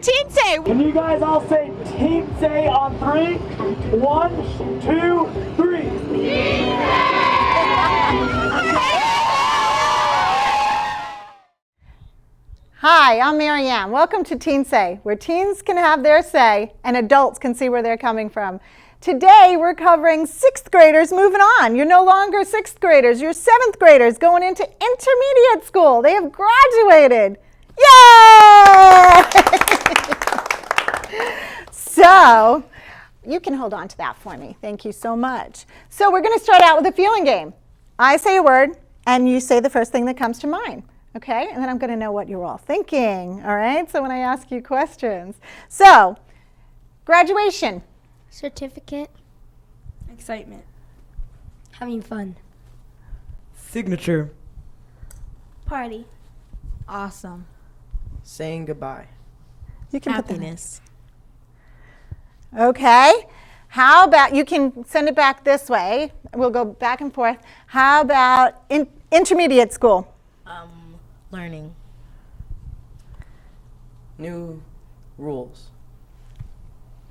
Teen Say. Can you guys all say Teen Say on 3? 1, 2, 3. Teen Hi, I'm Mary Ann. Welcome to Teen Say, where teens can have their say and adults can see where they're coming from. Today, we're covering 6th graders moving on. You're no longer 6th graders, you're 7th graders going into intermediate school. They have graduated. Yay! So, you can hold on to that for me. Thank you so much. So, we're going to start out with a feeling game. I say a word, and you say the first thing that comes to mind. Okay, and then I'm going to know what you're all thinking, all right? So when I ask you questions. So, graduation. Certificate. Excitement. Having fun. Signature. Party. Awesome. Saying goodbye. You can Happiness. Put that. Okay. How about, you can send it back this way. We'll go back and forth. How about intermediate school? Learning. New rules.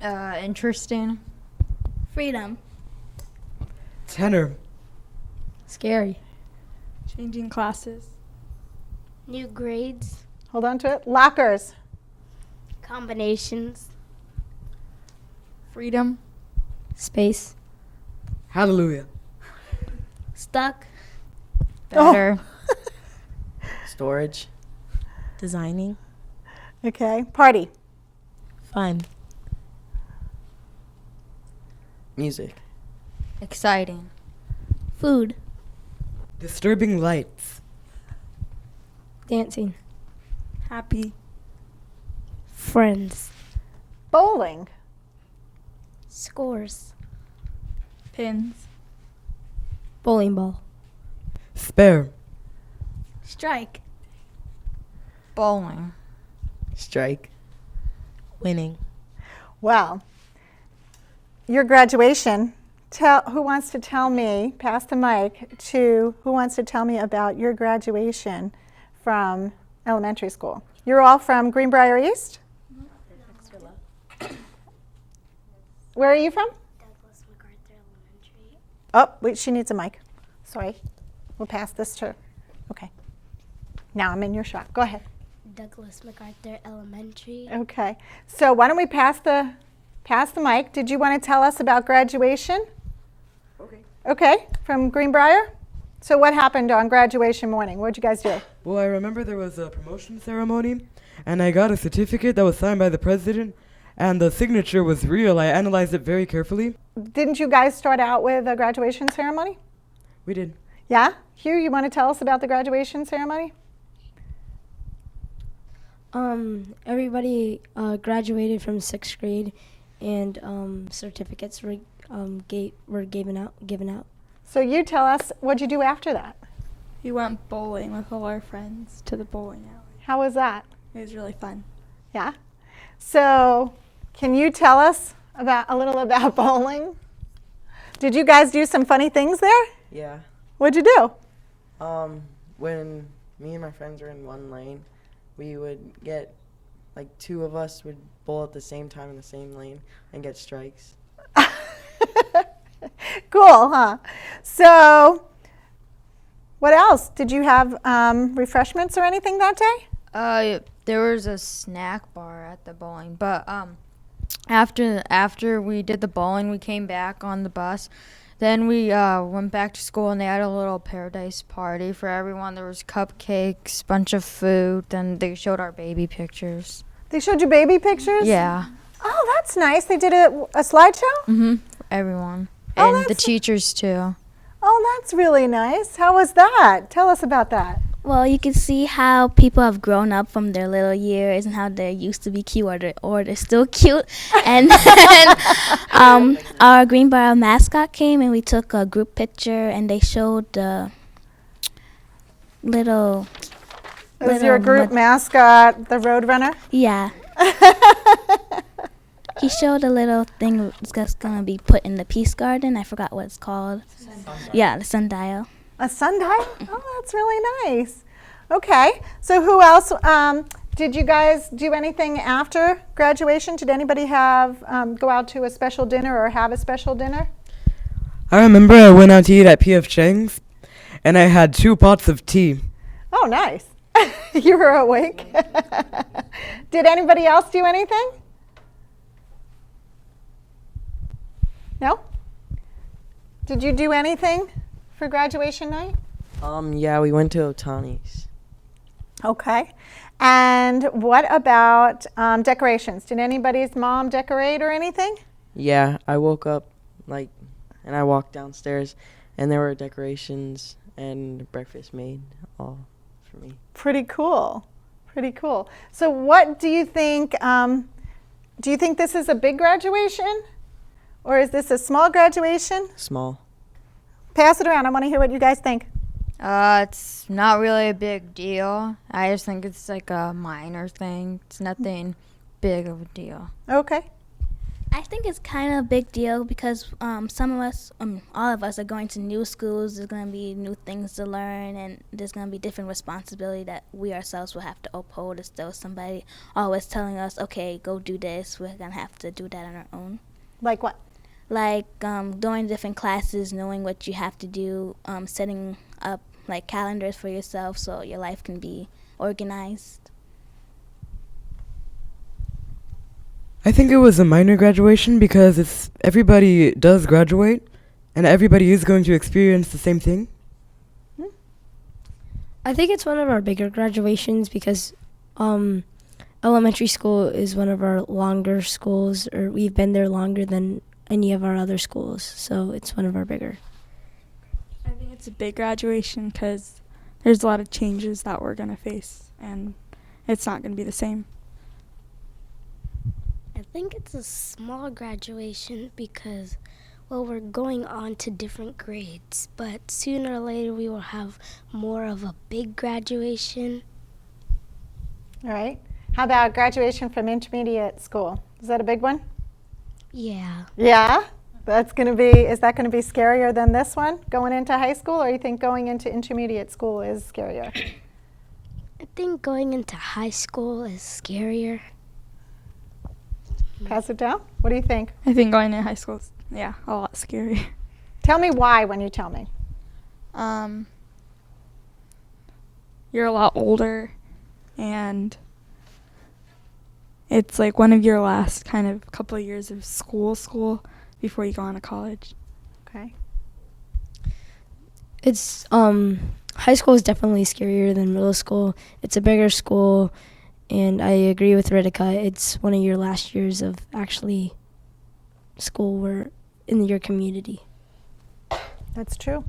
Interesting. Freedom. Tenor. Scary. Changing classes. New grades. Hold on to it. Lockers. Combinations. Freedom. Space. Hallelujah. Stuck. Better. Storage. Designing. Okay. Party. Fun. Music. Exciting. Food. Disturbing lights. Dancing. Happy. Friends. Bowling. Scores. Pins. Bowling ball. Spare. Strike. Bowling. Strike. Winning. Well, your graduation, who wants to tell me, pass the mic to who wants to tell me about your graduation from elementary school? You're all from Greenbrier East? Where are you from? Douglas MacArthur Elementary. Oh, wait, she needs a mic. Sorry. We'll pass this to her. Okay. Now I'm in your shot. Go ahead. Douglas MacArthur Elementary. Okay. So why don't we pass the mic? Did you want to tell us about graduation? Okay. Okay, from Greenbrier? So what happened on graduation morning? What did you guys do? Well, I remember there was a promotion ceremony, and I got a certificate that was signed by the president, and the signature was real. I analyzed it very carefully. Didn't you guys start out with a graduation ceremony? We did. Yeah? Hugh, you want to tell us about the graduation ceremony? Everybody graduated from 6th grade, and certificates were given out. So you tell us, what'd you do after that? We went bowling with all our friends to the bowling alley. How was that? It was really fun. Yeah? So can you tell us a little about bowling? Did you guys do some funny things there? Yeah. What'd you do? When me and my friends were in one lane, we would get, like, 2 of us would bowl at the same time in the same lane and get strikes. Cool, huh? So what else? Did you have refreshments or anything that day? There was a snack bar at the bowling, but after we did the bowling, we came back on the bus. Then we went back to school, and they had a little paradise party for everyone. There was cupcakes, bunch of food. Then they showed our baby pictures. They showed you baby pictures? Yeah. Oh, that's nice. They did a slideshow? Mm-hmm. Everyone. Oh, And the teachers, too. Oh, that's really nice. How was that? Tell us about that. Well, you can see how people have grown up from their little years and how they used to be cute or they're still cute. And then our Greenbrier mascot came and we took a group picture and they showed the little... Is your group mascot the Roadrunner? Yeah. He showed a little thing that's going to be put in the Peace Garden. I forgot what it's called. Yeah, the sundial. A sundial? Oh, that's really nice. Okay, so who else? Did you guys do anything after graduation? Did anybody have go out to a special dinner or have a special dinner? I remember I went out to eat at P.F. Chang's, and I had 2 pots of tea. Oh, nice. You were awake. Did anybody else do anything? No? Did you do anything for graduation night? Yeah, we went to Otani's. Okay. And what about decorations? Did anybody's mom decorate or anything? Yeah, I woke up and I walked downstairs, and there were decorations and breakfast made all for me. Pretty cool. Pretty cool. So what do you think? Do you think this is a big graduation? Or is this a small graduation? Small. Pass it around. I want to hear what you guys think. It's not really a big deal. I just think it's like a minor thing. It's nothing big of a deal. Okay. I think it's kind of a big deal because some of us, all of us, are going to new schools. There's going to be new things to learn, and there's going to be different responsibility that we ourselves will have to uphold. As though somebody always telling us, okay, go do this, we're going to have to do that on our own. Like what? Like going to different classes, knowing what you have to do, setting up like calendars for yourself so your life can be organized. I think it was a minor graduation because everybody does graduate, and everybody is going to experience the same thing. I think it's one of our bigger graduations because elementary school is one of our longer schools, or we've been there longer than any of our other schools, so it's one of our bigger. I think it's a big graduation because there's a lot of changes that we're going to face, and it's not going to be the same. I think it's a small graduation because, well, we're going on to different grades, but sooner or later we will have more of a big graduation. All right. How about graduation from intermediate school? Is that a big one? Yeah. Yeah? Is that going to be scarier than this one, going into high school, or you think going into intermediate school is scarier? I think going into high school is scarier. Pass it down. What do you think? I think going to high school is, a lot scary. Tell me why when you tell me. You're a lot older, and it's like one of your last kind of couple of years of school before you go on to college. Okay. It's high school is definitely scarier than middle school. It's a bigger school, and I agree with Ritika. It's one of your last years of actually school where in your community. That's true.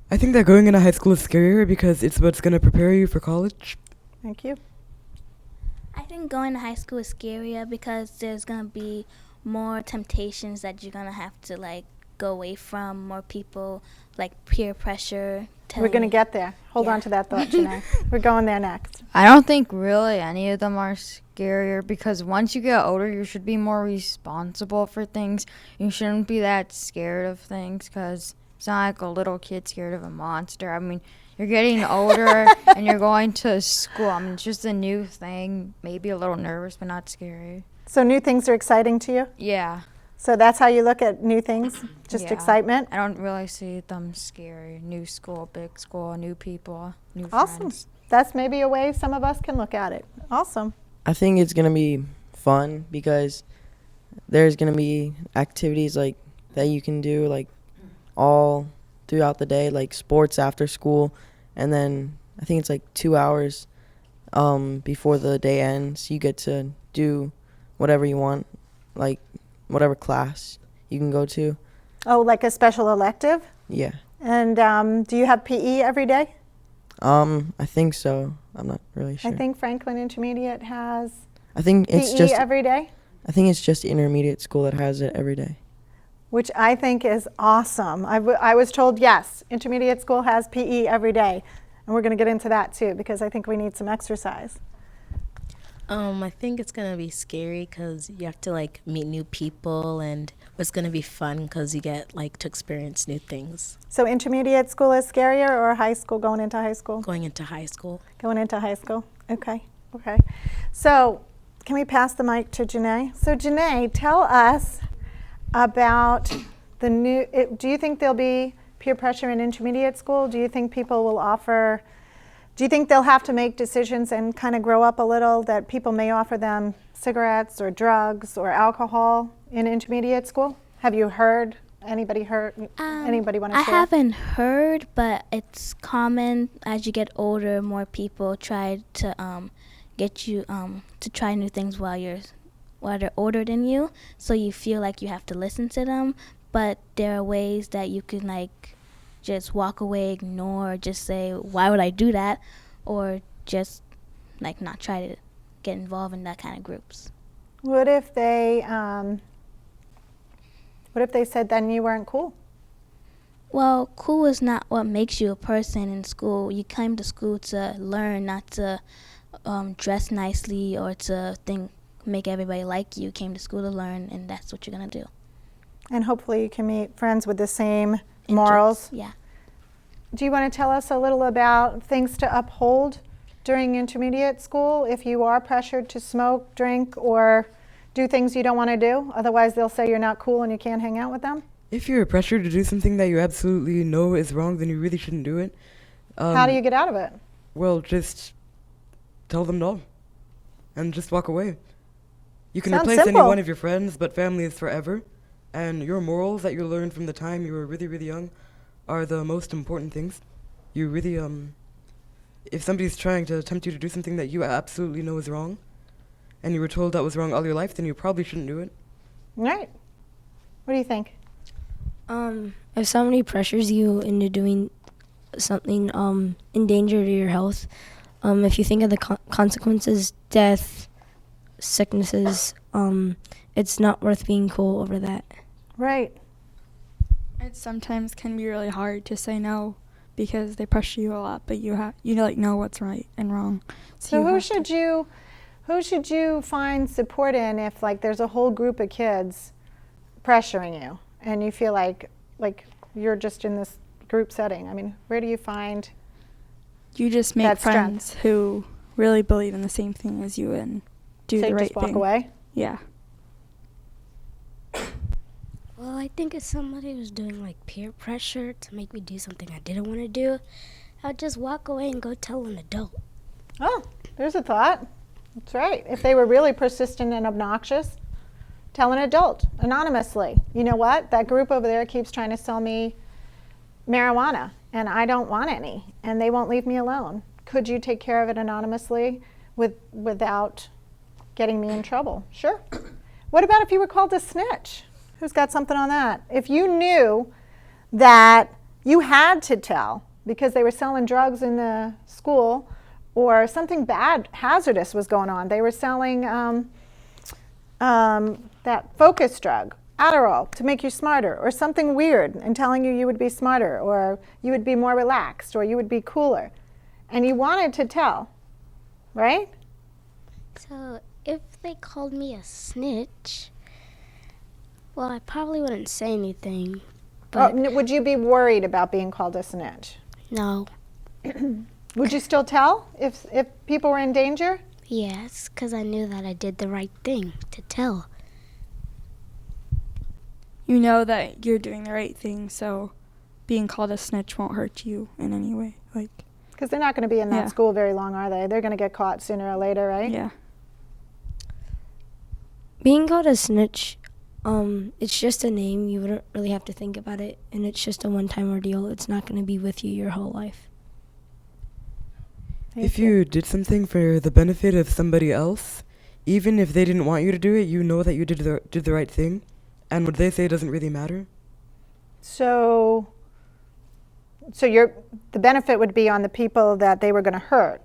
I think that going into high school is scarier because it's what's going to prepare you for college. Thank you. I think going to high school is scarier because there's going to be more temptations that you're going to have to like go away from, more people, like peer pressure. We're going to get there. Hold on to that thought, Janae. We're going there next. I don't think really any of them are scarier because once you get older, you should be more responsible for things. You shouldn't be that scared of things because it's not like a little kid scared of a monster. I mean, you're getting older and you're going to school. I mean, it's just a new thing. Maybe a little nervous, but not scary. So new things are exciting to you? Yeah. So that's how you look at new things? Just Yeah. excitement? I don't really see them scary. New school, big school, new people, new Awesome. friends. That's maybe a way some of us can look at it. Awesome. I think it's going to be fun because there's going to be activities like that you can do like all throughout the day, like sports after school, and then I think it's like 2 hours before the day ends. You get to do whatever you want, like whatever class you can go to. Oh, like a special elective? Yeah. And do you have PE every day? I think so. I'm not really sure. I think Franklin Intermediate has I think it's PE just every day, I think it's just intermediate school that has it every day. which I think is awesome. I was told, yes, intermediate school has PE every day. And we're going to get into that too because I think we need some exercise. I think it's gonna be scary because you have to like meet new people, and it's gonna be fun because you get like to experience new things So intermediate school is scarier, or high school going into high school? going into high school. Going into high school. Okay. Okay. So can we pass the mic to Janae? So Janae, tell us about the new, do you think there'll be peer pressure in intermediate school? Do you think people will offer, do you think they'll have to make decisions and kind of grow up a little, that people may offer them cigarettes or drugs or alcohol in intermediate school? Have you heard? Anybody heard? Anybody want to I share? haven't heard, but it's common as you get older, more people try to get you to try new things while they're older than you, so you feel like you have to listen to them. But there are ways that you can like just walk away, ignore, just say, why would I do that? Or just like not try to get involved in that kind of groups. What if they said then you weren't cool? Well, cool is not what makes you a person in school. You came to school to learn, not to dress nicely or to make everybody like you. You came to school to learn, and that's what you're going to do. And hopefully you can meet friends with the same morals. Yeah. Do you want to tell us a little about things to uphold during intermediate school if you are pressured to smoke, drink, or do things you don't want to do? Otherwise they'll say you're not cool and you can't hang out with them? If you're pressured to do something that you absolutely know is wrong, then you really shouldn't do it. How do you get out of it? Well, just tell them no, and just walk away. You can Sounds replace any simple. one of your friends, but family is forever. And your morals that you learned from the time you were really, really young are the most important things. You really, if somebody's trying to tempt you to do something that you absolutely know is wrong, and you were told that was wrong all your life, then you probably shouldn't do it. Right. What do you think? If somebody pressures you into doing something in danger to your health, if you think of the consequences, death, sicknesses, it's not worth being cool over that. Right. It sometimes can be really hard to say no because they pressure you a lot, but you like know what's right and wrong. So you who have to- should you find support in if like there's a whole group of kids pressuring you and you feel like you're just in this group setting? I mean, where do you find You just make that strength? friends who really believe in the same thing as you and do So the you right just walk thing. away? Yeah. Well, I think if somebody was doing like peer pressure to make me do something I didn't want to do, I'd just walk away and go tell an adult. Oh, there's a thought. That's right. If they were really persistent and obnoxious, tell an adult anonymously. You know what? That group over there keeps trying to sell me marijuana, and I don't want any, and they won't leave me alone. Could you take care of it anonymously without getting me in trouble? Sure. What about if you were called a snitch? Who's got something on that? If you knew that you had to tell because they were selling drugs in the school or something bad, hazardous was going on. They were selling that focus drug, Adderall, to make you smarter, or something weird and telling you would be smarter or you would be more relaxed or you would be cooler. And you wanted to tell, right? So if they called me a snitch, well, I probably wouldn't say anything. But Would you be worried about being called a snitch? no. Would you still tell if people were in danger? Yes, because I knew that I did the right thing to tell. You know that you're doing the right thing, so being called a snitch won't hurt you in any way. Because they're not going to be in that Yeah. school very long, are they? They're going to get caught sooner or later, right? Yeah. Being called a snitch, it's just a name. You wouldn't really have to think about it, and it's just a one-time ordeal. It's not going to be with you your whole life. If you did something for the benefit of somebody else, even if they didn't want you to do it, you know that you did the right thing, and what they say doesn't really matter. So the benefit would be on the people that they were going to hurt,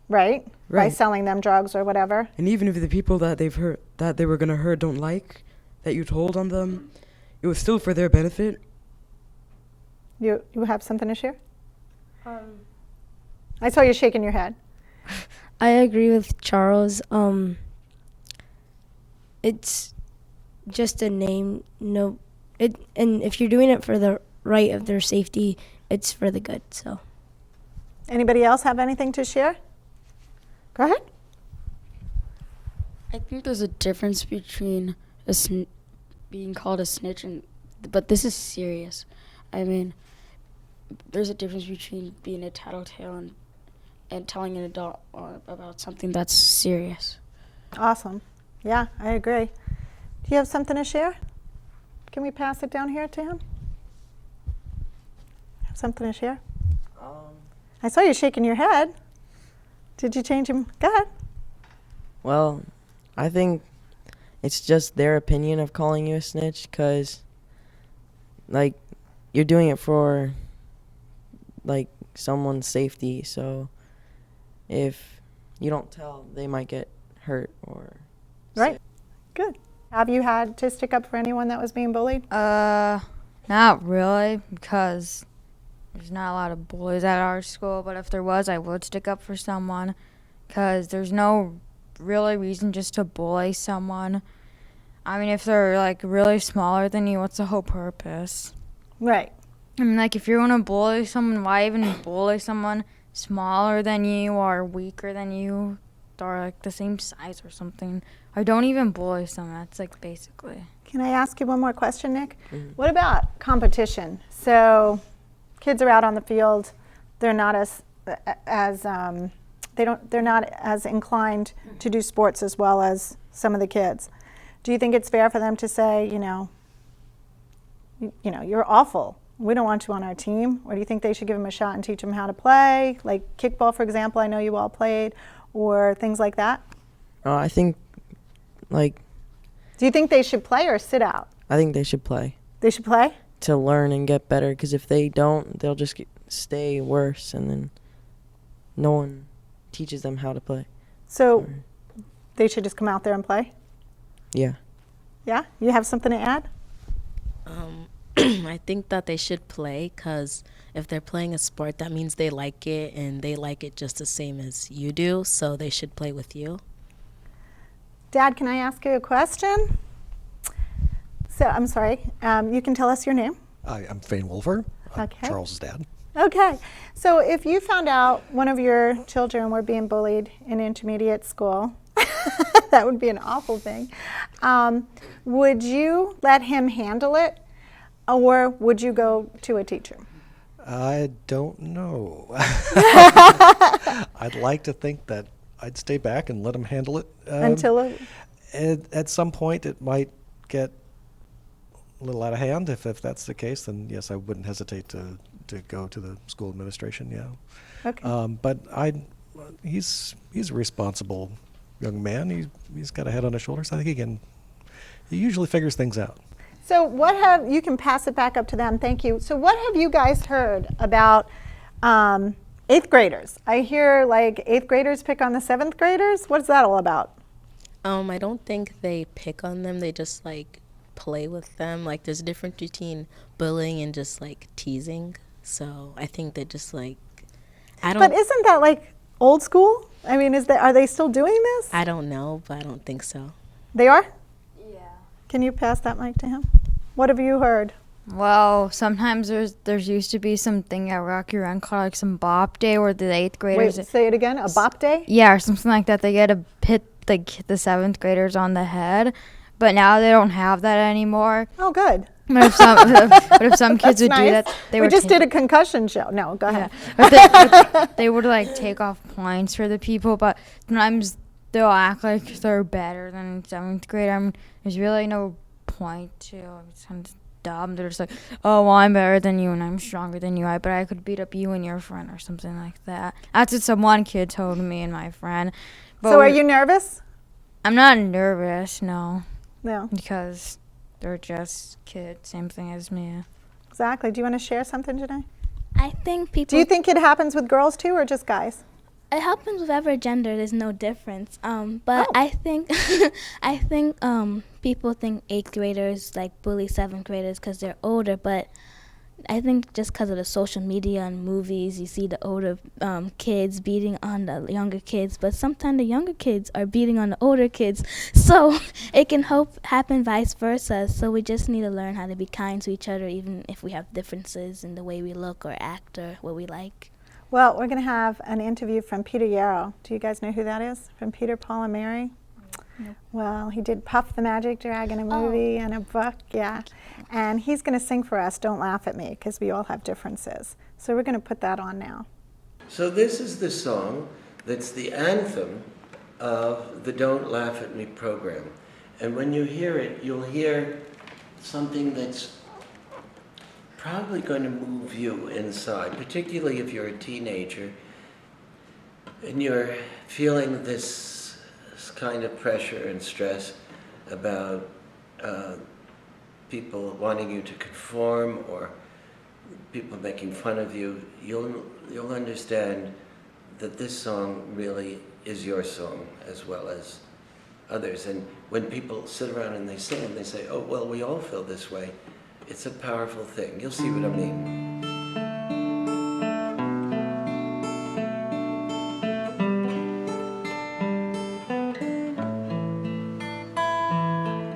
right? By Right. selling them drugs or whatever. And even if the people that they've hurt, that they were gonna hurt, don't like that you told on them, it was still for their benefit. You have something to share? I saw you shaking your head. I agree with Charles. It's just a name. No, and if you're doing it for the right of their safety, it's for the good. So. Anybody else have anything to share? Go ahead. I think there's a difference between being called a snitch but this is serious. I mean, there's a difference between being a tattletale and telling an adult about something that's serious. Awesome. Yeah, I agree. Do you have something to share? Can we pass it down here to him? Have something to share? I saw you shaking your head. Did you change him? Go ahead. Well, I think it's just their opinion of calling you a snitch because, like, you're doing it for, like, someone's safety. So if you don't tell, they might get hurt or Right. sick. Good. Have you had to stick up for anyone that was being bullied? Not really, because there's not a lot of bullies at our school, but if there was, I would stick up for someone, because there's no really reason just to bully someone. I mean, if they're, like, really smaller than you, what's the whole purpose? Right. I mean, like, if you're going to bully someone, why even bully someone smaller than you or weaker than you or, like, the same size or something? Or don't even bully someone. That's, like, basically. Can I ask you one more question, Nick? Mhm. What about competition? So kids are out on the field. They're not they're not as inclined to do sports as well as some of the kids. Do you think it's fair for them to say, you're awful. We don't want you on our team? Or do you think they should give them a shot and teach them how to play? Like kickball, for example, I know you all played, or things like that? I think, like, Do you think they should play or sit out? I think they should play They should play? to learn and get better because if they don't, they'll just stay worse and then no one teaches them how to play. So they should just come out there and play? Yeah. Yeah? You have something to add? I think that they should play because if they're playing a sport, that means they like it and they like it just the same as you do, so they should play with you. Dad, can I ask you a question? So, I'm sorry. You can tell us your name. I'm Fane Wolfer. I'm Okay. Charles's dad. Okay. So, if you found out one of your children were being bullied in intermediate school, that would be an awful thing. Would you let him handle it, or would you go to a teacher? I don't know. I'd like to think that I'd stay back and let him handle it. Until At some point, it might get a little out of hand. If that's the case, then yes, I wouldn't hesitate to go to the school administration. Yeah. Okay. But he's a responsible young man. He's got a head on his shoulders. I think he usually figures things out. So you can pass it back up to them, thank you. So what have you guys heard about 8th graders? I hear like 8th graders pick on the 7th graders. What's that all about? I don't think they pick on them. They just like play with them. Like there's a difference between bullying and just like teasing. So I think they just like, But isn't that like old school? I mean, are they still doing this? I don't know, but I don't think so. They are? Yeah. Can you pass that mic to him? What have you heard? Well, sometimes there's used to be something at Rocky Run called like some bop day where the 8th graders. Wait, say it again. A bop day? Yeah, or something like that. They get to hit the 7th graders on the head, but now they don't have that anymore. Oh, good. But if some kids would That's do nice. that, they we would just did a concussion show. No, go ahead. But they would like take off points for the people, but sometimes they'll act like they're better than 7th grade. I mean, there's really no point to it. It's kind of dumb. They're just like, oh, well, I'm better than you and I'm stronger than you. But I could beat up you and your friend or something like that. That's what some one kid told me and my friend. But So are you nervous? I'm not nervous, no, No, because they're just kids, same thing as me. exactly. Do you want to share something today? I think people. Do you think it happens with girls too, or just guys? It happens with every gender. There's no difference. But Oh. I think, people think 8th graders like bully 7th graders because they're older. But I think just because of the social media and movies, you see the older kids beating on the younger kids, but sometimes the younger kids are beating on the older kids. So it can happen vice versa. So we just need to learn how to be kind to each other, even if we have differences in the way we look or act or what we like. Well, we're going to have an interview from Peter Yarrow. Do you guys know who that is? From Peter, Paul, and Mary? Nope. Well, he did Puff the Magic Dragon, a movie and a book, yeah. And he's going to sing for us, Don't Laugh at Me, because we all have differences. So we're going to put that on now. So this is the song that's the anthem of the Don't Laugh at Me program. And when you hear it, you'll hear something that's probably going to move you inside, particularly if you're a teenager and you're feeling this kind of pressure and stress about people wanting you to conform or people making fun of you. You'll understand that this song really is your song as well as others. And when people sit around and they sing and they say, oh, well, we all feel this way, it's a powerful thing. You'll see what I mean.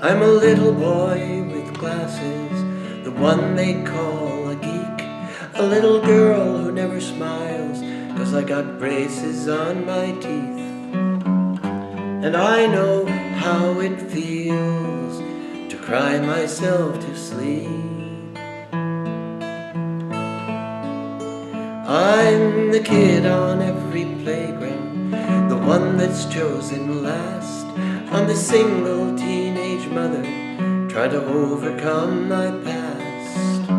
I'm a little boy with glasses, the one they call a geek. A little girl who never smiles, 'cause I got braces on my teeth. And I know how it feels to cry myself to sleep. I'm the kid on every playground, the one that's chosen last. I'm the single teenage mother trying to overcome my past.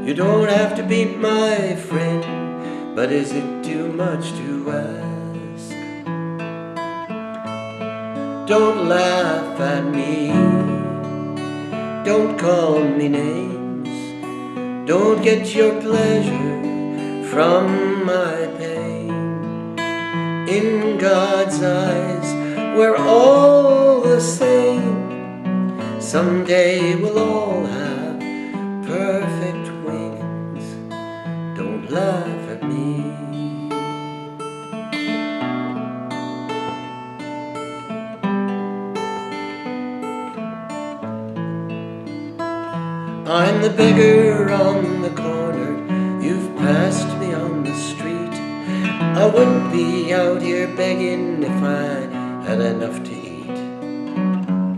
You don't have to be my friend, but is it too much to ask? Don't laugh at me, don't call me names, don't get your pleasure from my pain. In God's eyes, we're all the same. Someday we'll all have perfect wings. Don't laugh at me. I'm the beggar on the corner, you've passed me on the street. I wouldn't be out here begging if I had enough to eat.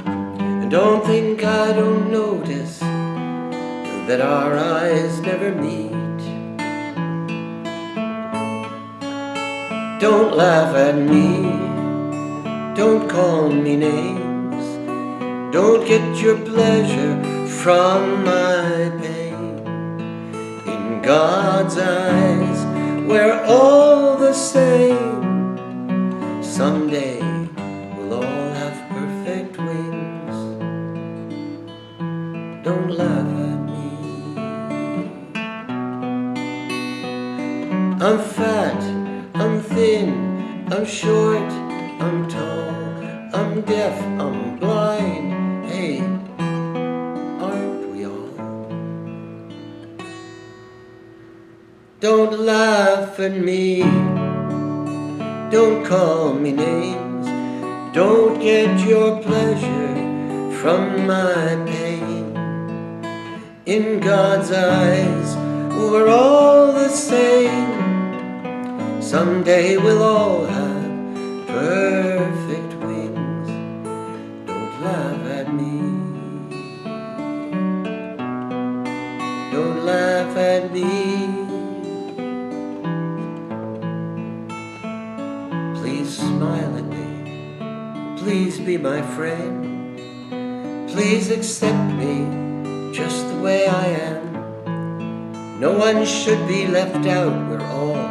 And don't think I don't notice that our eyes never meet. Don't laugh at me, don't call me names, don't get your pleasure from my pain. In God's eyes, we're all the same. Someday we'll all have perfect wings. Don't laugh at me. I'm fat, I'm thin, I'm short, I'm tall, I'm deaf, I'm blind. Hey, aren't we all? Don't laugh at me. Don't call me names, don't get your pleasure from my pain. In God's eyes, we're all the same. Someday we'll all have perfect wings. Don't laugh at me. Don't laugh at me. Please smile at me, please be my friend, please accept me just the way I am. No one should be left out, we're all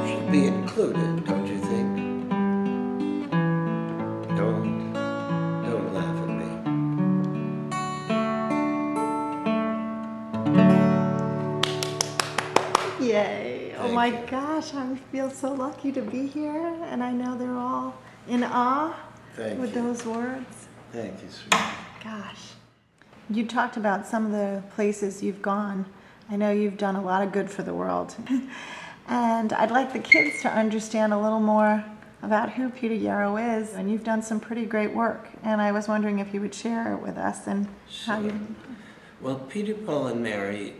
should be included, don't you think? Don't laugh at me. Yay. Oh my gosh, I feel so lucky to be here, and I know they're all in awe Thank with you. those words. Thank you, sweetie. Gosh. You talked about some of the places you've gone. I know you've done a lot of good for the world. And I'd like the kids to understand a little more about who Peter Yarrow is. And you've done some pretty great work. And I was wondering if you would share it with us and how Sure. you... Well, Peter, Paul, and Mary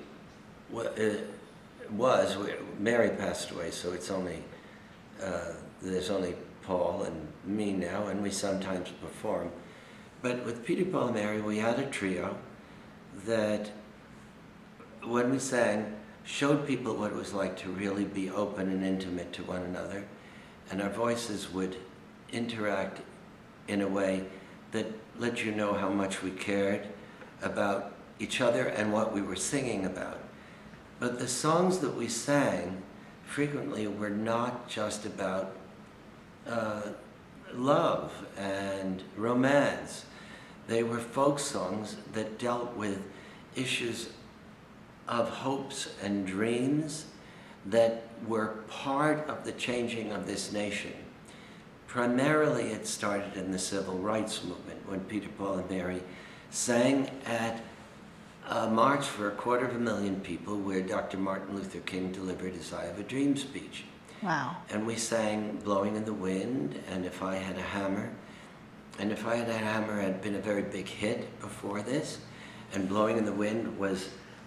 Mary passed away, so it's only, there's only Paul and me now, and we sometimes perform. But with Peter, Paul, and Mary, we had a trio that, when we sang, showed people what it was like to really be open and intimate to one another, and our voices would interact in a way that let you know how much we cared about each other and what we were singing about. But the songs that we sang frequently were not just about love and romance. They were folk songs that dealt with issues of hopes and dreams that were part of the changing of this nation. Primarily it started in the civil rights movement when Peter, Paul, and Mary sang at a march for 250,000 people where Dr. Martin Luther King delivered his I Have a Dream speech. Wow. And we sang Blowing in the Wind and If I Had a Hammer. And If I Had a Hammer had been a very big hit before this, and Blowing in the Wind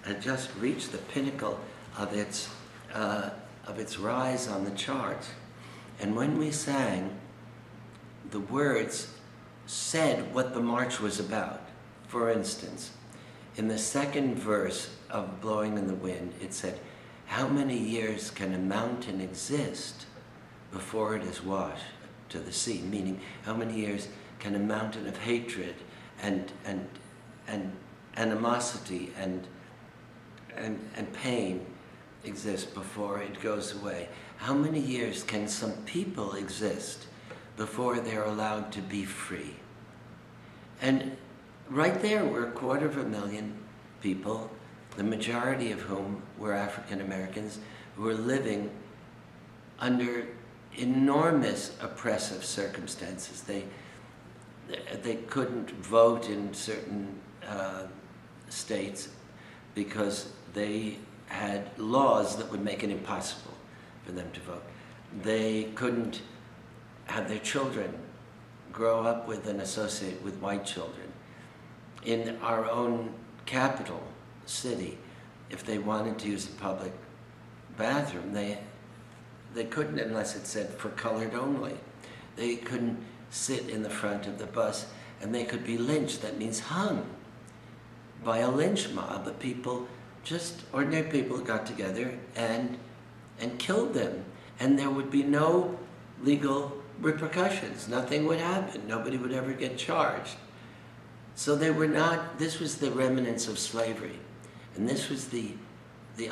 had just reached the pinnacle of its rise on the charts. And when we sang, the words said what the march was about. For instance, in the second verse of Blowing in the Wind, it said, "How many years can a mountain exist before it is washed to the sea?" Meaning, how many years can a mountain of hatred and animosity and pain exist before it goes away? How many years can some people exist before they're allowed to be free? And right there were 250,000 people, the majority of whom were African Americans, who were living under enormous oppressive circumstances. They couldn't vote in certain states because they had laws that would make it impossible for them to vote. They couldn't have their children grow up with and associate with white children. In our own capital city, if they wanted to use a public bathroom, they couldn't unless it said for colored only. They couldn't sit in the front of the bus, and they could be lynched. That means hung by a lynch mob of people, just ordinary people got together and killed them. And there would be no legal repercussions. Nothing would happen. Nobody would ever get charged. So they were not, this was the remnants of slavery. And this was the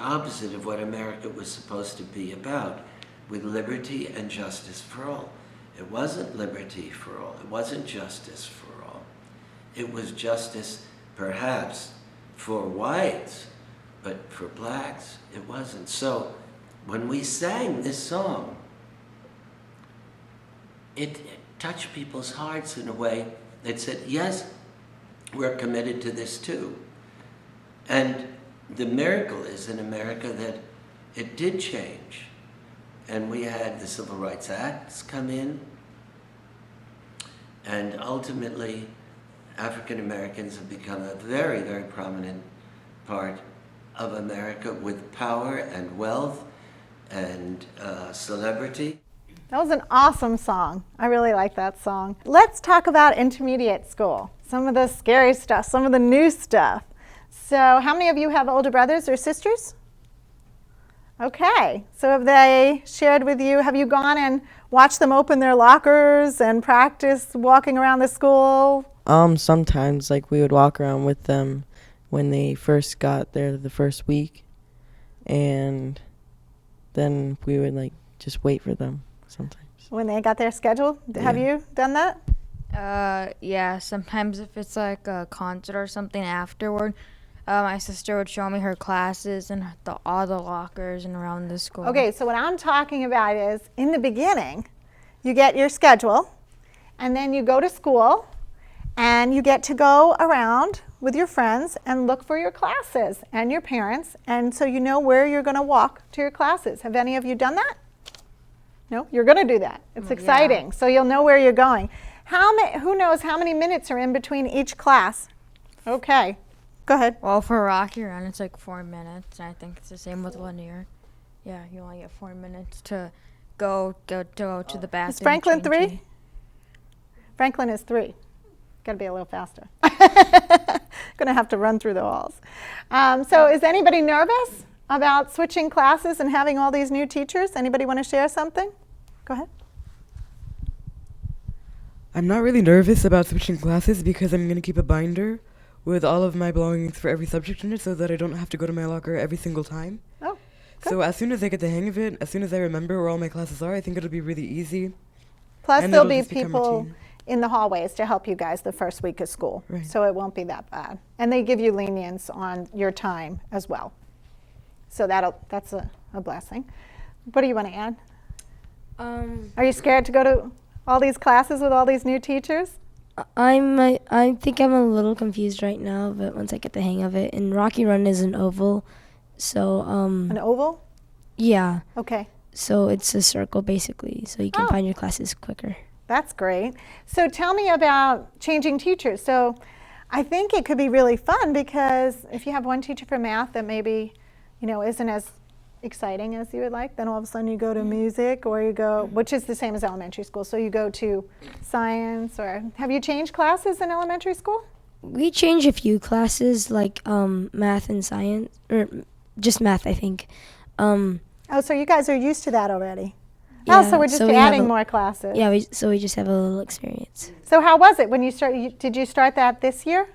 opposite of what America was supposed to be about, with liberty and justice for all. It wasn't liberty for all. It wasn't justice for all. It was justice, perhaps, for whites, but for blacks, it wasn't. So when we sang this song, it touched people's hearts in a way that said, yes, we're committed to this too. And the miracle is in America that it did change. And we had the Civil Rights Acts come in, and ultimately African Americans have become a very, very prominent part of America with power and wealth and celebrity. That was an awesome song. I really like that song. Let's talk about intermediate school. Some of the scary stuff, some of the new stuff. So how many of you have older brothers or sisters? Okay, so have they shared with you, have you gone and watched them open their lockers and practice walking around the school? Sometimes, like, we would walk around with them when they first got there the first week, and then we would, like, just wait for them sometimes. When they got their schedule? Have you done that? Yeah, sometimes if it's like a concert or something afterward, my sister would show me her classes and all the lockers and around the school. Okay, so what I'm talking about is, in the beginning, you get your schedule, and then you go to school, and you get to go around with your friends and look for your classes and your parents, and so you know where you're going to walk to your classes. Have any of you done that? No? You're going to do that. It's exciting. So you'll know where you're going. Who knows how many minutes are in between each class? Okay. Go ahead. Well, for Rocky Run, it's like 4 minutes. And I think it's the same with linear. Yeah, you only get 4 minutes to go to the bathroom. Is Franklin change 3? it. Franklin is 3. Got to be a little faster. Going to have to run through the halls. So is anybody nervous about switching classes and having all these new teachers? Anybody want to share something? Go ahead. I'm not really nervous about switching classes because I'm going to keep a binder with all of my belongings for every subject in it so that I don't have to go to my locker every single time. Oh, good. So as soon as I get the hang of it, as soon as I remember where all my classes are, I think it'll be really easy. Plus, And there'll it'll be just become people routine. in the hallways to help you guys the first week of school. Right. So it won't be that bad. And they give you lenience on your time as well. So that's a blessing. What do you want to add? Are you scared to go to all these classes with all these new teachers? I think I'm a little confused right now, but once I get the hang of it, and Rocky Run is an oval, so An oval? yeah, Okay. so it's a circle basically, so you can Oh. find your classes quicker. That's great. So tell me about changing teachers. So I think it could be really fun because if you have one teacher for math that maybe, isn't as exciting as you would like, then all of a sudden you go to music or you go, which is the same as elementary school. So you go to science, or have you changed classes in elementary school? We change a few classes like math and science, or just math, I think. Oh, so you guys are used to that already. Yeah, Oh, so we're just we have adding more classes. Yeah, we just have a little experience. So how was it when you started? Did you start that this year?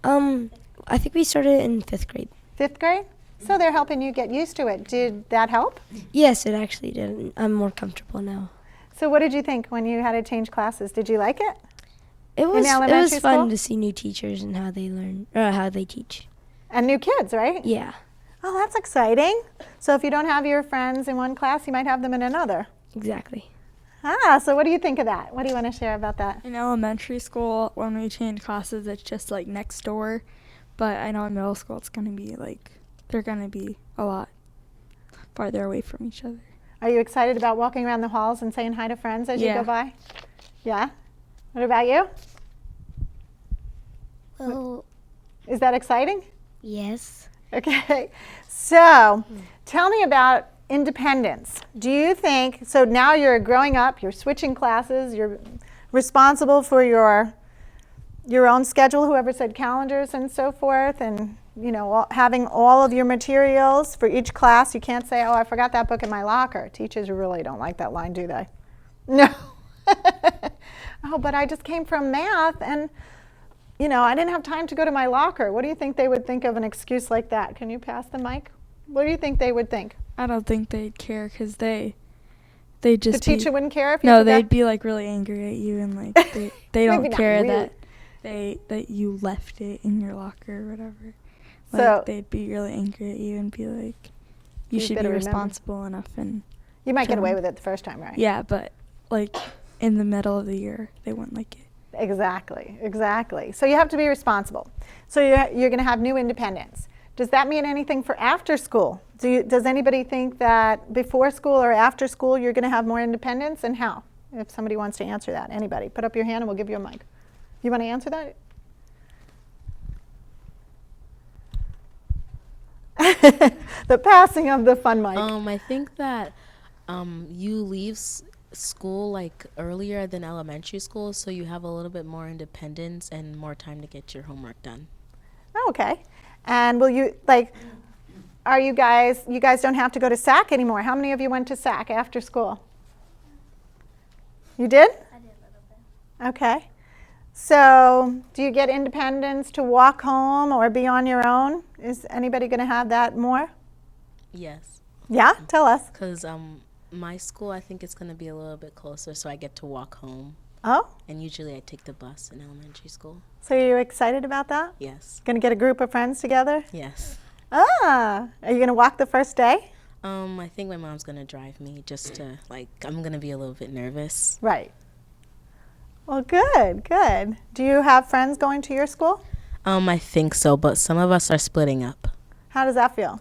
I think we started in 5th grade. 5th grade? So they're helping you get used to it. Did that help? Yes, it actually did. I'm more comfortable now. So what did you think when you had to change classes? Did you like it? It was elementary fun school? to see new teachers and how they learn or how they teach. And new kids, right? Yeah. Oh, that's exciting. So if you don't have your friends in one class, you might have them in another. Exactly. So what do you think of that? What do you want to share about that? In elementary school, when we change classes, it's just like next door. But I know in middle school, it's going to be like, they're going to be a lot farther away from each other. Are you excited about walking around the halls and saying hi to friends as you Yeah. go by? Yeah? What about you? Well, Is that exciting? yes. Okay. So tell me about independence. Do you think, so now you're growing up, you're switching classes, you're responsible for your own schedule, whoever said calendars and so forth, and having all of your materials for each class. You can't say, oh, I forgot that book in my locker. Teachers really don't like that line, do they? No. Oh, but I just came from math and I didn't have time to go to my locker. What do you think they would think of an excuse like that? Can you pass the mic? What do you think they would think? I don't think they'd care because they just The teacher wouldn't care if you No, forgot? they'd be like really angry at you and like they don't Maybe not care really. that you left it in your locker or whatever. Like So- they'd be really angry at you and be like, you You should be better remember. responsible enough and You might get Try. away with it the first time, right? yeah, but like in the middle of the year they wouldn't like it. Exactly, exactly. So you have to be responsible. So you're going to have new independence. Does that mean anything for after school? Does anybody think that before school or after school you're going to have more independence, and how? If somebody wants to answer that, anybody, put up your hand and we'll give you a mic. You want to answer that? The passing of the fun mic. I think that you leave school like earlier than elementary school, so you have a little bit more independence and more time to get your homework done. Oh, okay. And will you, are you guys don't have to go to SAC anymore. How many of you went to SAC after school? You did? I did a little bit. Okay. So do you get independence to walk home or be on your own? Is anybody going to have that more? Yes. Yeah? Tell us. Because my school, I think it's going to be a little bit closer, so I get to walk home. Oh, And usually I take the bus in elementary school. so you're excited about that? Yes. Going to get a group of friends together? Yes. Are you going to walk the first day? I think my mom's going to drive me just to, I'm going to be a little bit nervous. Right. Well, good, good. Do you have friends going to your school? I think so, but some of us are splitting up. How does that feel?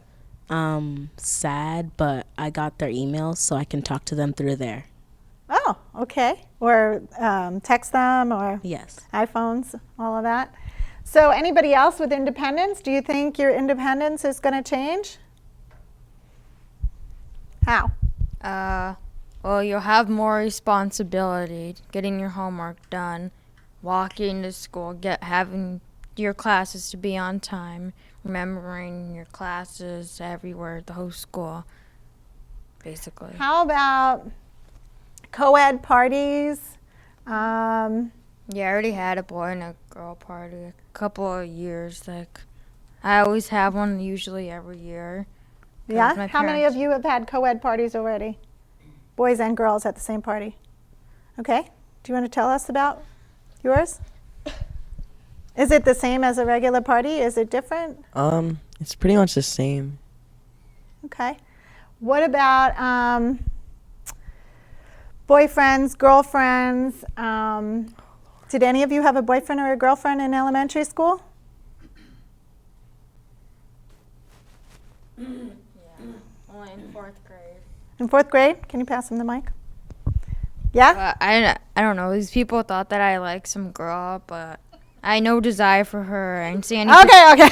Sad, but I got their emails, so I can talk to them through there. Oh, okay. Or text them, or Yes. iPhones, all of that. So anybody else with independence? Do you think your independence is going to change? How? Well, you'll have more responsibility, getting your homework done, walking to school, having your classes to be on time, remembering your classes everywhere, the whole school, basically. How about co-ed parties? Yeah, I already had a boy and a girl party a couple of years. Like, I always have one, usually every year. 'Cause Yeah? my How many parents- of you have had co-ed parties already? Boys and girls at the same party? Okay. Do you want to tell us about yours? Is it the same as a regular party? Is it different? It's pretty much the same. Okay. What about boyfriends, girlfriends? Did any of you have a boyfriend or a girlfriend in elementary school? Only in 4th grade. In 4th grade? Can you pass him the mic? Yeah? I don't know. These people thought that I liked some girl, but I had no desire for her. I didn't see any. Okay.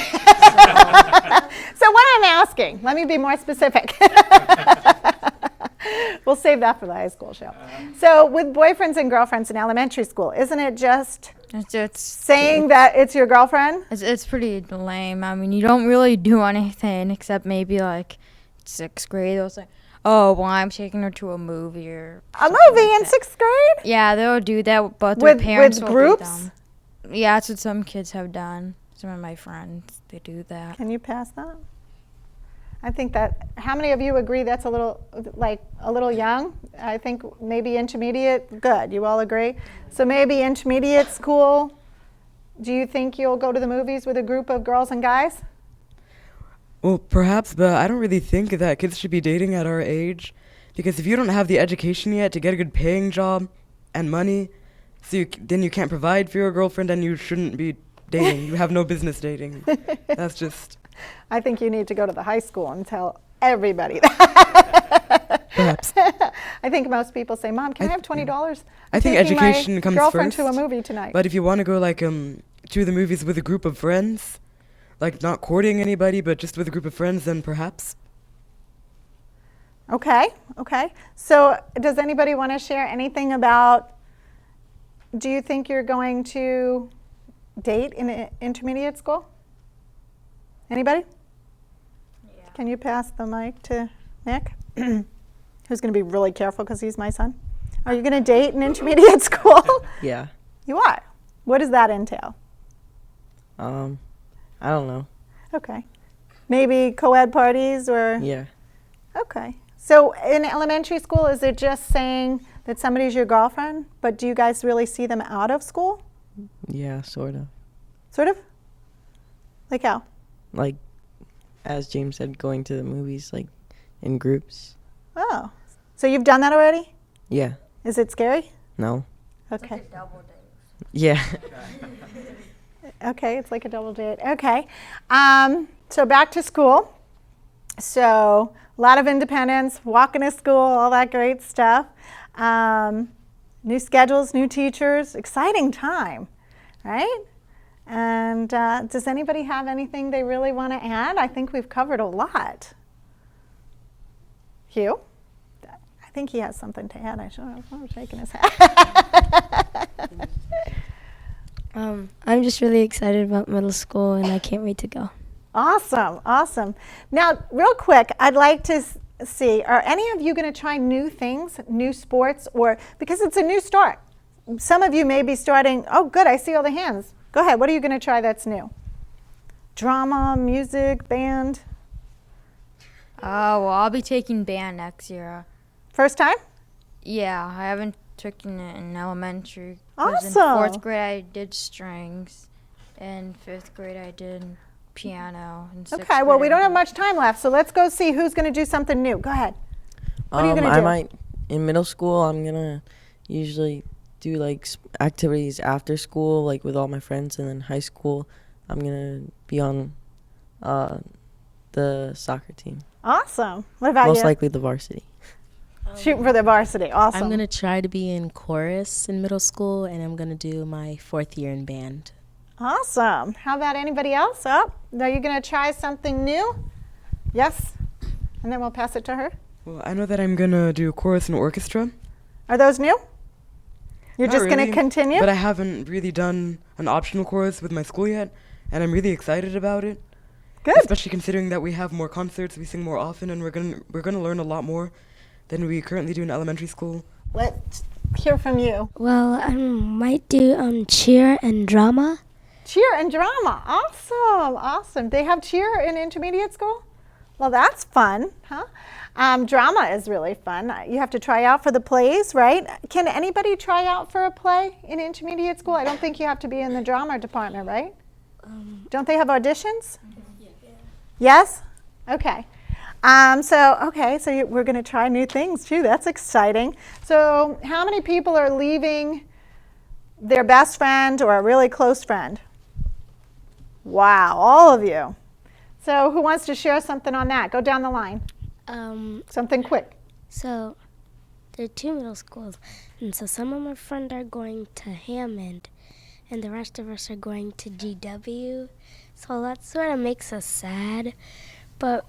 So what I'm asking, let me be more specific. We'll save that for the high school show. So with boyfriends and girlfriends in elementary school, isn't it just It's saying that it's your girlfriend? It's pretty lame. I mean, you don't really do anything except maybe like 6th grade. They'll say, "Oh, well, I'm taking her to a movie or A movie like in that." 6th grade? Yeah, they'll do that, but their With parents will groups? beat them. Yeah, that's what some kids have done. Some of my friends, they do that. Can you pass that? I think that, how many of you agree that's a little young? I think maybe intermediate, good, you all agree? So maybe intermediate school, do you think you'll go to the movies with a group of girls and guys? Well, perhaps, but I don't really think that kids should be dating at our age. Because if you don't have the education yet to get a good paying job and money, then you can't provide for your girlfriend and you shouldn't be dating. You have no business dating. That's just... I think you need to go to the high school and tell everybody that. Perhaps. I think most people say, "Mom, can I have $20? I think taking my education comes girlfriend first. to a movie tonight." But if you want to go to the movies with a group of friends, like not courting anybody, but just with a group of friends, then perhaps. Okay. So does anybody want to share anything about, do you think you're going to date in intermediate school? Anybody? Yeah. Can you pass the mic to Nick? Who's going to be really careful because he's my son. Are you going to date in intermediate school? Yeah. You are? What does that entail? I don't know. Okay. Maybe co-ed parties or? Yeah. Okay. So in elementary school, is it just saying that somebody's your girlfriend, but do you guys really see them out of school? Yeah, sort of. Sort of? Like how? Like, as James said, going to the movies, like, in groups. Oh. So you've done that already? Yeah. Is it scary? No. Okay. Yeah. Okay, it's like a double date. Okay. So back to school. So a lot of independence, walking to school, all that great stuff. New schedules, new teachers, exciting time, right? And does anybody have anything they really want to add? I think we've covered a lot. Hugh? I think he has something to add. I'm shaking his head. I'm just really excited about middle school, and I can't wait to go. Awesome. Now, real quick, I'd like to see, are any of you going to try new things, new sports, or because it's a new start? Some of you may be starting, oh, good, I see all the hands. Go ahead, what are you going to try that's new? Drama, music, band? Well, I'll be taking band next year. First time? Yeah, I haven't taken it in elementary. 'Cause Awesome. In 4th grade, I did strings. In 5th grade, I did piano. In 6th Okay, well, we grade, don't I have did- much time left, so let's go see who's going to do something new. Go ahead. What are you going to do? I might, in middle school, I'm going to usually do, like, activities after school, like, with all my friends. And then high school, I'm going to be on the soccer team. Awesome. What about Most you? likely the varsity. Shooting for the varsity. Awesome. I'm going to try to be in chorus in middle school, and I'm going to do my 4th year in band. Awesome. How about anybody else? Oh, are you going to try something new? Yes? And then we'll pass it to her. Well, I know that I'm gonna do chorus and orchestra. Are those new? You're Not just going really, to continue? But I haven't really done an optional chorus with my school yet, and I'm really excited about it. Good. Especially considering that we have more concerts, we sing more often, and we're gonna learn a lot more than we currently do in elementary school. Let's hear from you. Well, I might do cheer and drama. Cheer and drama. Awesome. Awesome. They have cheer in intermediate school? Well, that's fun, huh? Drama is really fun. You have to try out for the plays, right? Can anybody try out for a play in intermediate school? I don't think you have to be in the drama department, right? Don't they have auditions? Yes? Okay. So we're going to try new things too. That's exciting. So how many people are leaving their best friend or a really close friend? Wow, all of you. So who wants to share something on that? Go down the line. Something quick. So there are 2 middle schools, and so some of my friends are going to Hammond, and the rest of us are going to GW. So that sort of makes us sad. But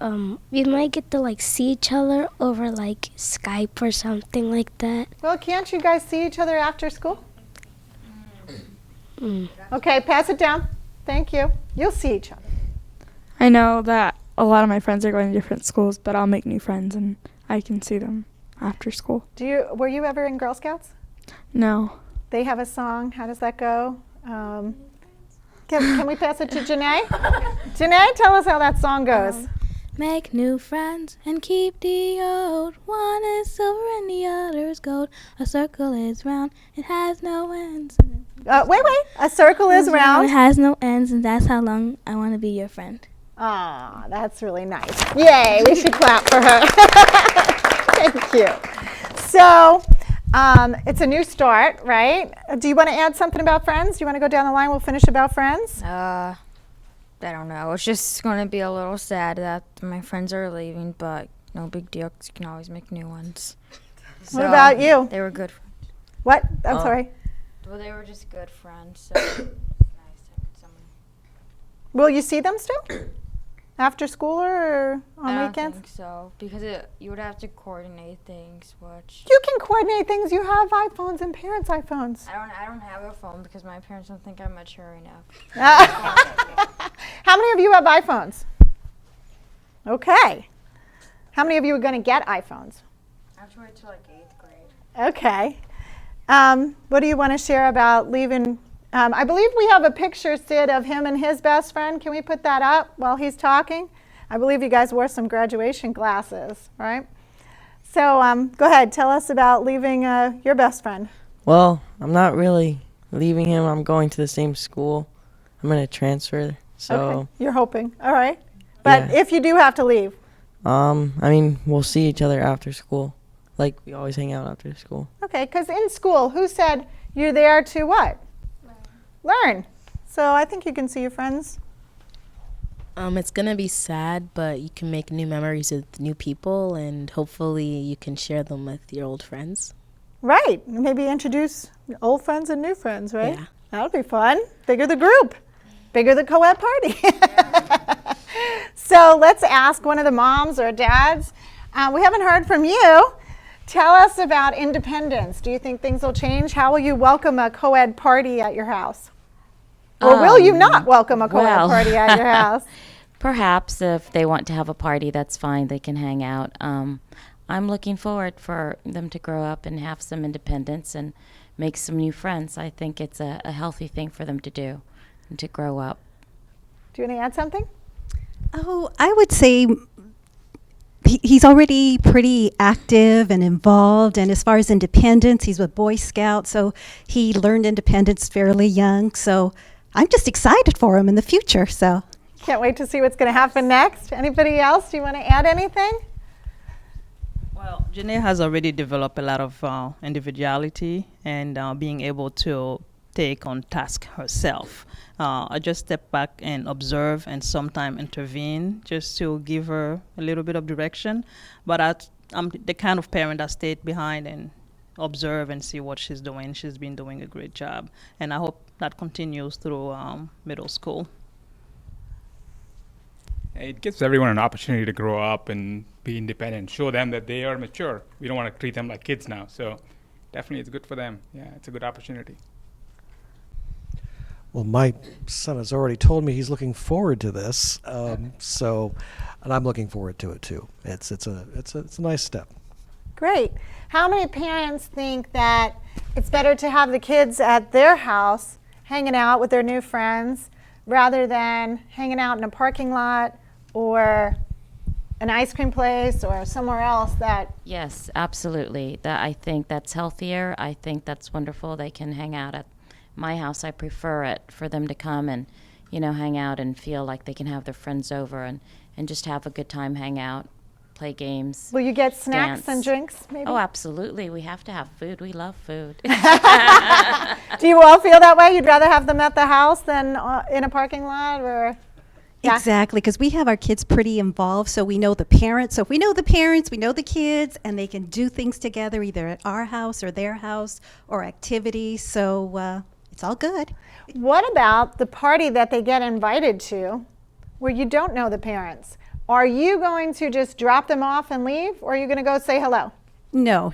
we might get to see each other over Skype or something like that. Well, can't you guys see each other after school? Okay, pass it down. Thank you. You'll see each other. I know that a lot of my friends are going to different schools, but I'll make new friends and I can see them after school. Were you ever in Girl Scouts? No. They have a song. How does that go? Can we pass it to Janae? Janae, tell us how that song goes. Make new friends and keep the old. One is silver and the other is gold. A circle is round, it has no ends. Wait. A circle is round. It has no ends, and that's how long I want to be your friend. Ah, that's really nice. Yay, we should clap for her. Thank you. So, it's a new start, right? Do you want to add something about friends? Do you want to go down the line? We'll finish about friends. I don't know. It's just going to be a little sad that my friends are leaving, but no big deal 'cause you can always make new ones. So what about you? They were good friends. What? I'm sorry. Well, they were just good friends, so it's nice having someone. Will you see them still? After school or on I weekends? don't think so, because you would have to coordinate things, which... You can coordinate things. You have iPhones and parents' iPhones. I don't have a phone because my parents don't think I'm mature enough. How many of you have iPhones? Okay. How many of you are going to get iPhones? I have to wait till 8th grade. Okay. What do you want to share about leaving? I believe we have a picture, Sid, of him and his best friend. Can we put that up while he's talking? I believe you guys wore some graduation glasses, right? So go ahead. Tell us about leaving your best friend. Well, I'm not really leaving him. I'm going to the same school. I'm going to transfer. So okay. You're hoping. All right. But if you do have to leave? We'll see each other after school. We always hang out after school. Okay, because in school, who said you're there to what? Learn. So I think you can see your friends. It's going to be sad, but you can make new memories with new people, and hopefully you can share them with your old friends. Right. Maybe introduce old friends and new friends, right? Yeah. That'll be fun. Bigger the group. Bigger the co-ed party. So let's ask one of the moms or dads. We haven't heard from you. Tell us about independence. Do you think things will change? How will you welcome a co-ed party at your house? Or will you not welcome a co-ed party at your house? Perhaps if they want to have a party, that's fine. They can hang out. I'm looking forward for them to grow up and have some independence and make some new friends. I think it's a healthy thing for them to do and to grow up. Do you want to add something? Oh, I would say he's already pretty active and involved, and as far as independence, he's with Boy Scouts, so he learned independence fairly young, so I'm just excited for him in the future. So can't wait to see what's going to happen next. Anybody else? Do you want to add anything? Well, Janae has already developed a lot of individuality and being able to take on task herself. I just step back and observe and sometimes intervene just to give her a little bit of direction. But I'm the kind of parent that stayed behind and observe and see what she's doing. She's been doing a great job, and I hope that continues through middle school. It gives everyone an opportunity to grow up and be independent, show them that they are mature. We don't want to treat them like kids now. So definitely it's good for them. Yeah, it's a good opportunity. Well, my son has already told me he's looking forward to this, and I'm looking forward to it too. It's a nice step. Great. How many parents think that it's better to have the kids at their house hanging out with their new friends rather than hanging out in a parking lot or an ice cream place or somewhere else that... Yes, absolutely. I think that's healthier. I think that's wonderful. They can hang out at my house. I prefer it for them to come and, hang out and feel like they can have their friends over and just have a good time, hang out, play games. Will you get snacks dance. and drinks maybe? Oh, absolutely. We have to have food. We love food. Do you all feel that way? You'd rather have them at the house than in a parking lot or... Yeah. Exactly, because we have our kids pretty involved, so we know the parents. So if we know the parents, we know the kids, and they can do things together either at our house or their house or activities. So it's all good. What about the party that they get invited to where you don't know the parents? Are you going to just drop them off and leave, or are you going to go say hello? No.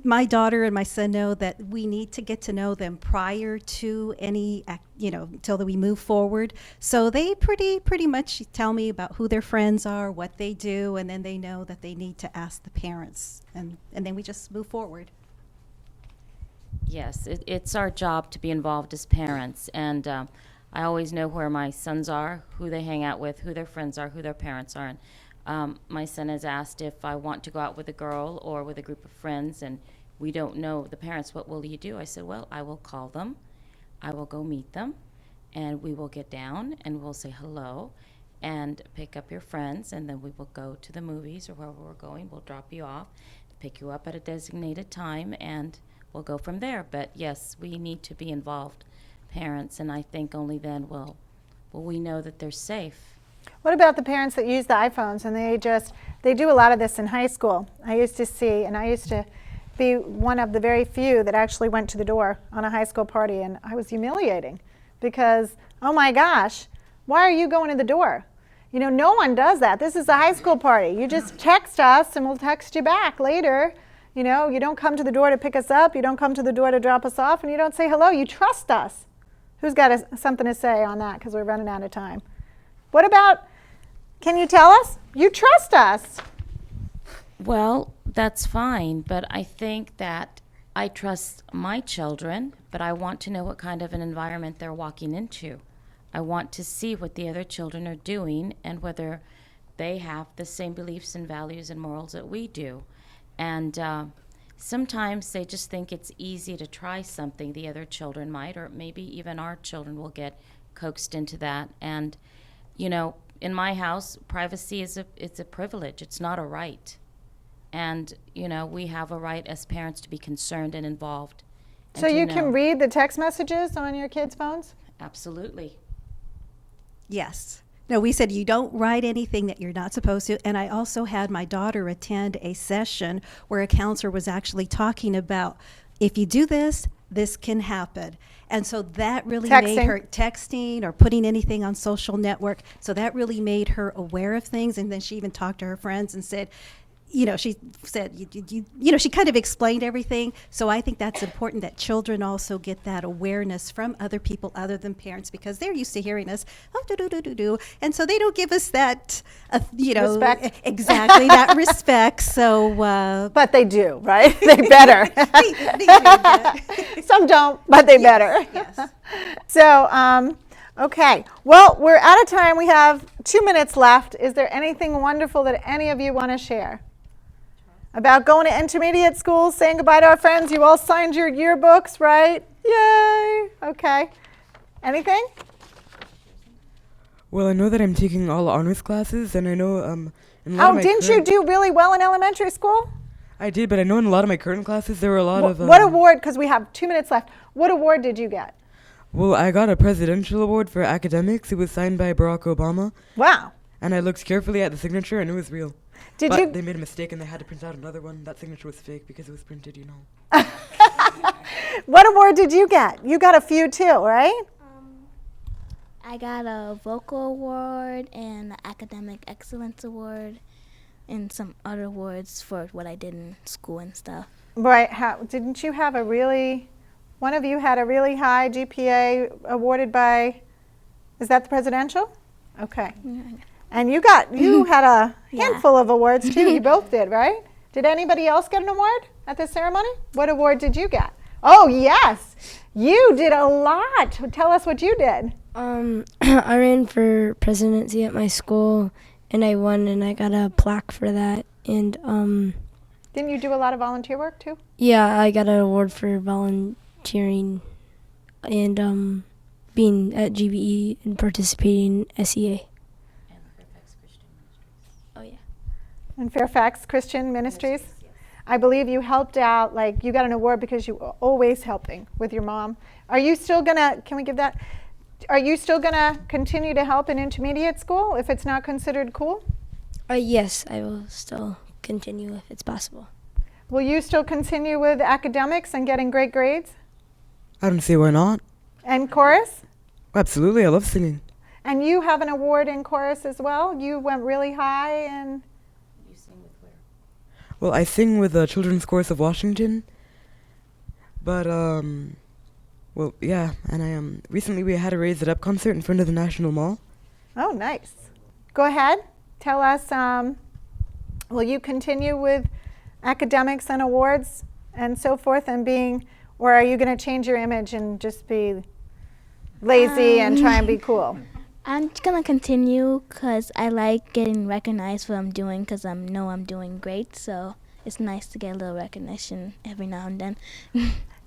My daughter and my son know that we need to get to know them prior to any, until we move forward. So they pretty much tell me about who their friends are, what they do, and then they know that they need to ask the parents, and then we just move forward. Yes, it's our job to be involved as parents, and I always know where my sons are, who they hang out with, who their friends are, who their parents are. And my son has asked if I want to go out with a girl or with a group of friends, and we don't know the parents. What will you do? I said, well, I will call them. I will go meet them, and we will get down, and we'll say hello and pick up your friends, and then we will go to the movies or wherever we're going. We'll drop you off, pick you up at a designated time, and we'll go from there. But, yes, we need to be involved, parents, and I think only then will we know that they're safe. What about the parents that use the iPhones and they do a lot of this in high school? I used to be one of the very few that actually went to the door on a high school party, and I was humiliating because, oh my gosh, why are you going to the door? No one does that. This is a high school party. You just text us and we'll text you back later. You don't come to the door to pick us up, you don't come to the door to drop us off, and you don't say hello. You trust us. Who's got something to say on that, because we're running out of time? What about, can you tell us? You trust us. Well, that's fine, but I think that I trust my children, but I want to know what kind of an environment they're walking into. I want to see what the other children are doing and whether they have the same beliefs and values and morals that we do. And sometimes they just think it's easy to try something the other children might, or maybe even our children will get coaxed into that. And in my house, privacy it's a privilege. It's not a right. And, we have a right as parents to be concerned and involved. So you can read the text messages on your kids' phones? Absolutely. Yes. No, we said you don't write anything that you're not supposed to. And I also had my daughter attend a session where a counselor was actually talking about, if you do this, this can happen. And so that really made her texting or putting anything on social network. So that really made her aware of things. And then she even talked to her friends and said, she said, she kind of explained everything. So I think that's important that children also get that awareness from other people other than parents, because they're used to hearing us, do. And so they don't give us that, respect. Exactly, that respect. So, but they do, right? They better. they do, yeah. Some don't, but they better. Yes. So, okay. Well, we're out of time. We have 2 minutes left. Is there anything wonderful that any of you want to share about going to intermediate school, saying goodbye to our friends? You all signed your yearbooks, right? Yay. Okay. Anything? Well, I know that I'm taking all honors classes, and I know in a lot of my Didn't you do really well in elementary school? I did, but I know in a lot of my current classes there were a lot of. What award, because we have 2 minutes left, what award did you get? Well, I got a presidential award for academics. It was signed by Barack Obama. Wow. And I looked carefully at the signature, and it was real. But they made a mistake, and they had to print out another one. That signature was fake because it was printed, you know. What award did you get? You got a few too, right? I got a vocal award and an academic excellence award and some other awards for what I did in school and stuff. Right. Didn't you have one of you had a really high GPA awarded by, is that the presidential? Okay. And you had a handful of awards too. You both did, right? Did anybody else get an award at this ceremony? What award did you get? Oh, yes. You did a lot. Tell us what you did. I ran for presidency at my school, and I won, and I got a plaque for that. And didn't you do a lot of volunteer work too? Yeah, I got an award for volunteering and being at GBE and participating in SEA. Oh yeah. And Fairfax Christian Ministries. I believe you helped out, like you got an award because you were always helping with your mom. Are you still gonna, can we give that? Are you still gonna continue to help in intermediate school if it's not considered cool? Yes, I will still continue if it's possible. Will you still continue with academics and getting great grades? I don't see why not. And chorus? Absolutely, I love singing. And you have an award in chorus as well? You went really high and... You sing with where? Well, I sing with the Children's Chorus of Washington. But, well, yeah, and recently we had a Raise It Up concert in front of the National Mall. Oh, nice. Go ahead. Tell us, will you continue with academics and awards and so forth and being, or are you going to change your image and just be lazy and try and be cool? I'm going to continue because I like getting recognized for what I'm doing because I know I'm doing great. So it's nice to get a little recognition every now and then.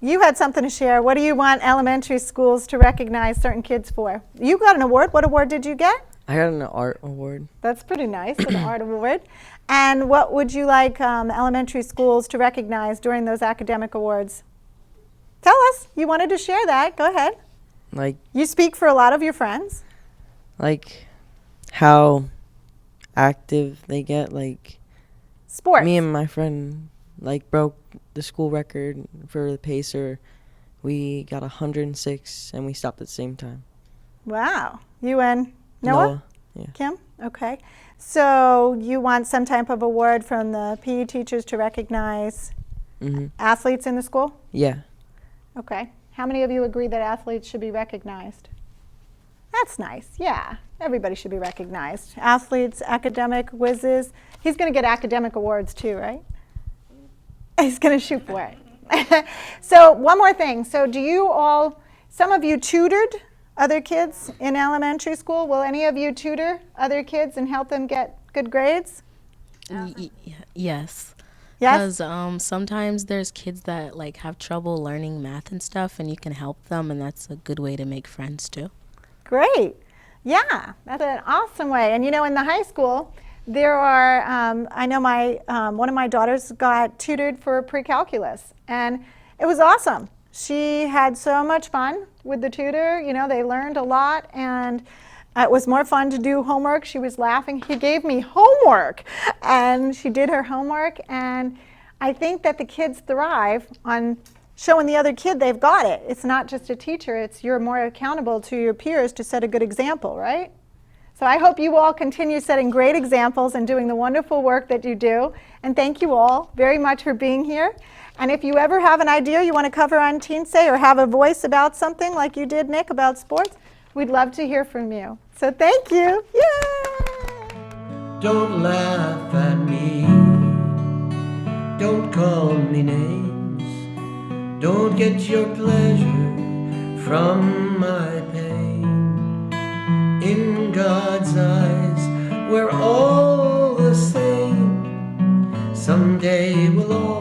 You had something to share. What do you want elementary schools to recognize certain kids for? You got an award. What award did you get? I got an art award. That's pretty nice, an art award. And what would you like elementary schools to recognize during those academic awards? Tell us. You wanted to share that. Go ahead. Like, you speak for a lot of your friends. Like how active they get. Like sports. Me and my friend broke the school record for the pacer. We got 106 and we stopped at the same time. Wow. You and Noah? Yeah. Kim? Okay. So you want some type of award from the PE teachers to recognize athletes in the school? Yeah. Okay. How many of you agree that athletes should be recognized? That's nice. Yeah. Everybody should be recognized. Athletes, academic whizzes. He's going to get academic awards too, right? He's going to shoot for it. So one more thing. So do you all, some of you tutored other kids in elementary school? Will any of you tutor other kids and help them get good grades? Yes. Yes? Because sometimes there's kids that have trouble learning math and stuff, and you can help them, and that's a good way to make friends too. Great. Yeah, that's an awesome way. And in the high school, there are, I know one of my daughters got tutored for pre-calculus, and it was awesome. She had so much fun with the tutor. They learned a lot, and it was more fun to do homework. She was laughing. He gave me homework, and she did her homework, and I think that the kids thrive on showing the other kid they've got it. It's not just a teacher. You're more accountable to your peers to set a good example, right? So I hope you all continue setting great examples and doing the wonderful work that you do. And thank you all very much for being here. And if you ever have an idea you want to cover on Teen Say or have a voice about something like you did, Nick, about sports, we'd love to hear from you. So thank you. Yay! Don't laugh at me. Don't call me names. Don't get your pleasure from my pain. In God's eyes, we're all the same. Someday we'll all